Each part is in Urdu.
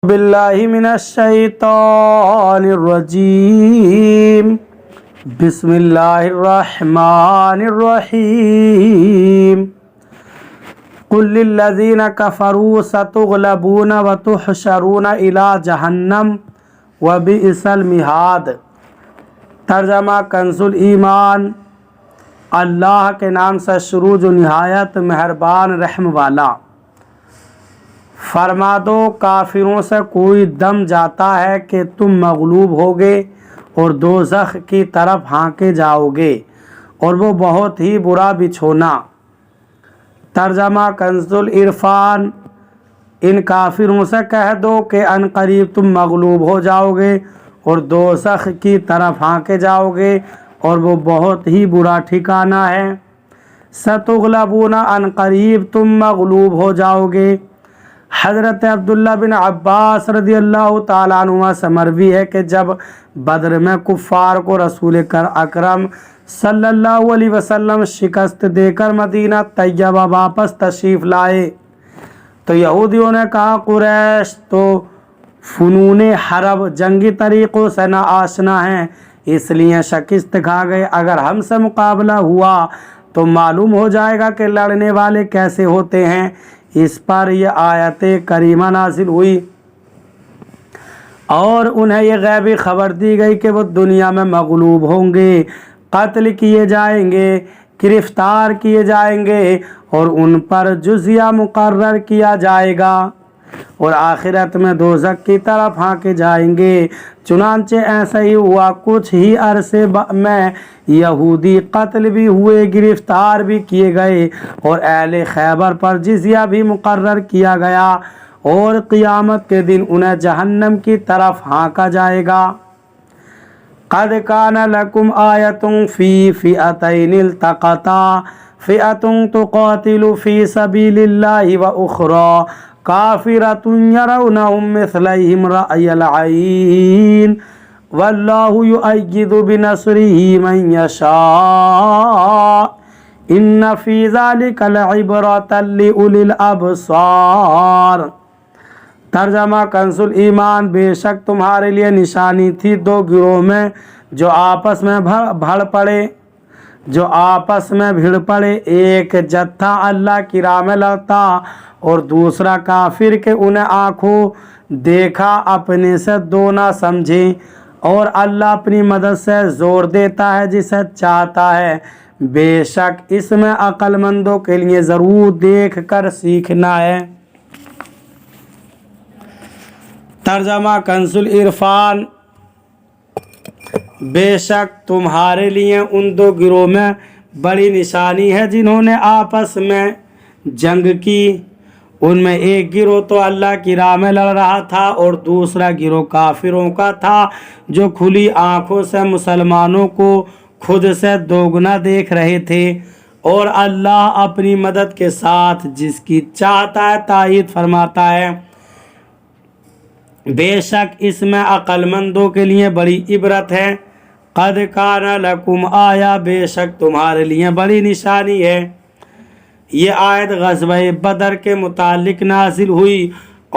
باللہ من الشیطان الرجیم بسم اللہ الرحمن الرحیم قل للذین کفروا ستغلبون وتحشرون الی جہنم وبئس المہاد۔ ترجمہ کنز الایمان۔ اللہ کے نام سے شروع جو نہایت مہربان رحم والا۔ فرما دو کافروں سے کوئی دم جاتا ہے کہ تم مغلوب ہوگے اور دوزخ کی طرف ہانکے جاؤ گے اور وہ بہت ہی برا بچھونا۔ ترجمہ کنز العرفان۔ ان کافروں سے کہہ دو کہ ان قریب تم مغلوب ہو جاؤ گے اور دوزخ کی طرف ہانکے جاؤ گے اور وہ بہت ہی برا ٹھکانہ ہے۔ ستغلبون، ان قریب تم مغلوب ہو جاؤ گے۔ حضرت عبداللہ بن عباس رضی اللہ تعالیٰ عنہ سے مروی ہے کہ جب بدر میں کفار کو رسول اکرم صلی اللہ علیہ وسلم شکست دے کر مدینہ طیبہ واپس تشریف لائے تو یہودیوں نے کہا قریش تو فنون حرب جنگی طریقوں سے نہ آشنا ہیں، اس لیے شکست کھا گئے۔ اگر ہم سے مقابلہ ہوا تو معلوم ہو جائے گا کہ لڑنے والے کیسے ہوتے ہیں۔ اس پر یہ آیت کریمہ نازل ہوئی اور انہیں یہ غیبی خبر دی گئی کہ وہ دنیا میں مغلوب ہوں گے، قتل کیے جائیں گے، گرفتار کیے جائیں گے اور ان پر جزیہ مقرر کیا جائے گا اور آخرت میں دوزخ کی طرف ہانکے جائیں گے۔ چنانچہ ایسا ہی ہوا، کچھ ہی عرصے میں یہودی قتل بھی ہوئے، گرفتار بھی کیے گئے اور اہل خیبر پر جزیہ بھی مقرر کیا گیا اور قیامت کے دن انہیں جہنم کی طرف ہانکا جائے گا۔ قد کان لکم آیۃ فی فئتین التقطا فئۃ تقاتل فی سبیل اللہ واخری کافرۃ یرونہم مثلیہم رأی العین واللہ یؤید بنصرہ من یشاء ان فی ذلک لعبرۃ لأولی الابصار۔ ترجمہ کنز الایمان۔ بے شک تمہارے لیے نشانی تھی دو گروہ میں جو آپس میں بھڑ پڑے، ایک جتھا اللہ کی راہ میں لڑتا اور دوسرا کافر کے انہیں آنکھوں دیکھا اپنے سے دو نہ سمجھیں، اور اللہ اپنی مدد سے زور دیتا ہے جسے چاہتا ہے۔ بے شک اس میں عقل مندوں کے لیے ضرور دیکھ کر سیکھنا ہے۔ ترجمہ کنز العرفان۔ بے شک تمہارے لیے ان دو گروہ میں بڑی نشانی ہے جنہوں نے آپس میں جنگ کی۔ ان میں ایک گروہ تو اللہ کی راہ میں لڑ رہا تھا اور دوسرا گروہ کافروں کا تھا جو کھلی آنکھوں سے مسلمانوں کو خود سے دوگنا دیکھ رہے تھے، اور اللہ اپنی مدد کے ساتھ جس کی چاہتا ہے تائید فرماتا ہے۔ بے شک اس میں عقل مندوں کے لیے بڑی عبرت ہے۔ قد کان لکم آیا، بے شک تمہارے لیے بڑی نشانی ہے۔ یہ آیت غزوہ بدر کے متعلق نازل ہوئی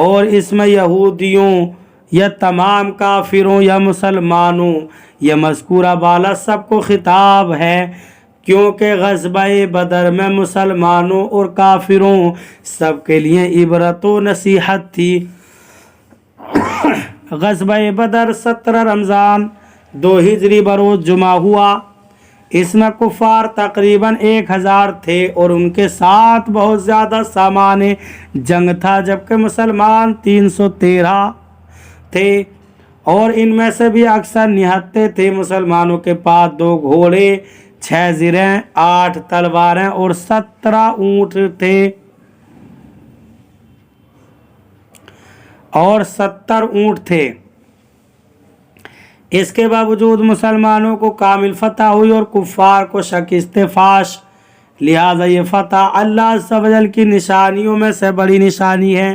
اور اس میں یہودیوں یا تمام کافروں یا مسلمانوں یا مذکورہ بالا سب کو خطاب ہے، کیونکہ غزوہ بدر میں مسلمانوں اور کافروں سب کے لیے عبرت و نصیحت تھی۔ غزوہ بدر 17 رمضان 2 ہجری بروز جمعہ ہوا۔ اس میں کفار تقریباً 1000 تھے اور ان کے ساتھ بہت زیادہ سامان جنگ تھا، جبکہ مسلمان 313 تھے اور ان میں سے بھی اکثر نہتے تھے۔ مسلمانوں کے پاس 2 گھوڑے، 6 زرہیں، 8 تلواریں اور 17 اونٹ تھے اس کے باوجود مسلمانوں کو کامل فتح ہوئی اور کفار کو شکست فاش۔ لہذا یہ فتح اللہ عز و جل کی نشانیوں میں سے بڑی نشانی ہے۔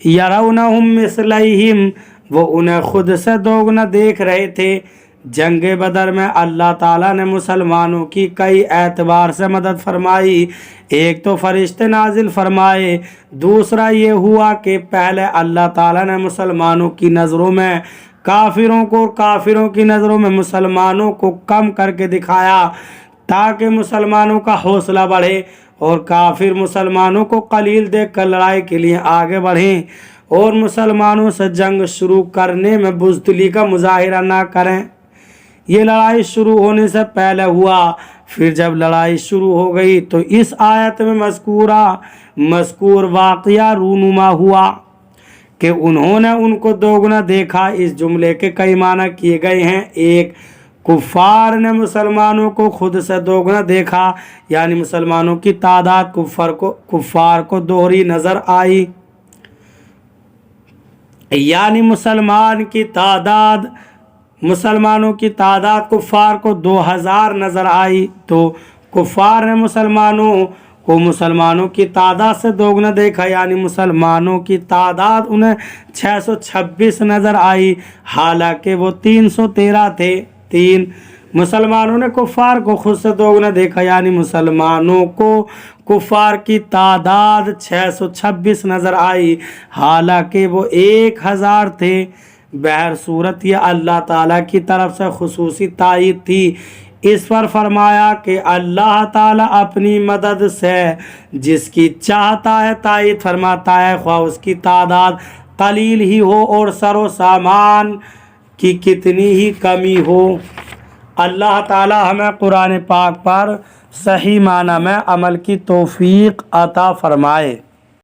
یرونہم مثلیہم، وہ انہیں خود سے دوگنا دیکھ رہے تھے۔ جنگ بدر میں اللہ تعالیٰ نے مسلمانوں کی کئی اعتبار سے مدد فرمائی۔ ایک تو فرشتے نازل فرمائے، دوسرا یہ ہوا کہ پہلے اللہ تعالیٰ نے مسلمانوں کی نظروں میں کافروں کو اور کافروں کی نظروں میں مسلمانوں کو کم کر کے دکھایا تاکہ مسلمانوں کا حوصلہ بڑھے اور کافر مسلمانوں کو قلیل دیکھ کر لڑائی کے لیے آگے بڑھیں اور مسلمانوں سے جنگ شروع کرنے میں بزدلی کا مظاہرہ نہ کریں۔ یہ لڑائی شروع ہونے سے پہلے ہوا۔ پھر جب لڑائی شروع ہو گئی تو اس آیت میں مذکور واقعہ رونما ہوا کہ انہوں نے ان کو دوگنا دیکھا۔ اس جملے کے کئی معنی کیے گئے ہیں۔ ایک، کفار نے مسلمانوں کو خود سے دوگنا دیکھا، یعنی مسلمانوں کی تعداد کفار کو دوہری نظر آئی، یعنی مسلمانوں کی تعداد کفار کو 2000 نظر آئی، تو کفار نے مسلمانوں کی تعداد سے دوگنا دیکھا، یعنی مسلمانوں کی تعداد انہیں 626 نظر آئی، حالانکہ وہ 313 تھے۔ 3، مسلمانوں نے کفار کو خود سے دوگنا دیکھا، یعنی مسلمانوں کو کفار کی تعداد 626 نظر آئی، حالانکہ وہ 1000 تھے۔ بہر صورت یہ اللہ تعالیٰ کی طرف سے خصوصی تائید تھی۔ اس پر فرمایا کہ اللہ تعالیٰ اپنی مدد سے جس کی چاہتا ہے تائید فرماتا ہے، خواہ اس کی تعداد قلیل ہی ہو اور سر و سامان کی کتنی ہی کمی ہو۔ اللہ تعالیٰ ہمیں قرآن پاک پر صحیح معنی میں عمل کی توفیق عطا فرمائے۔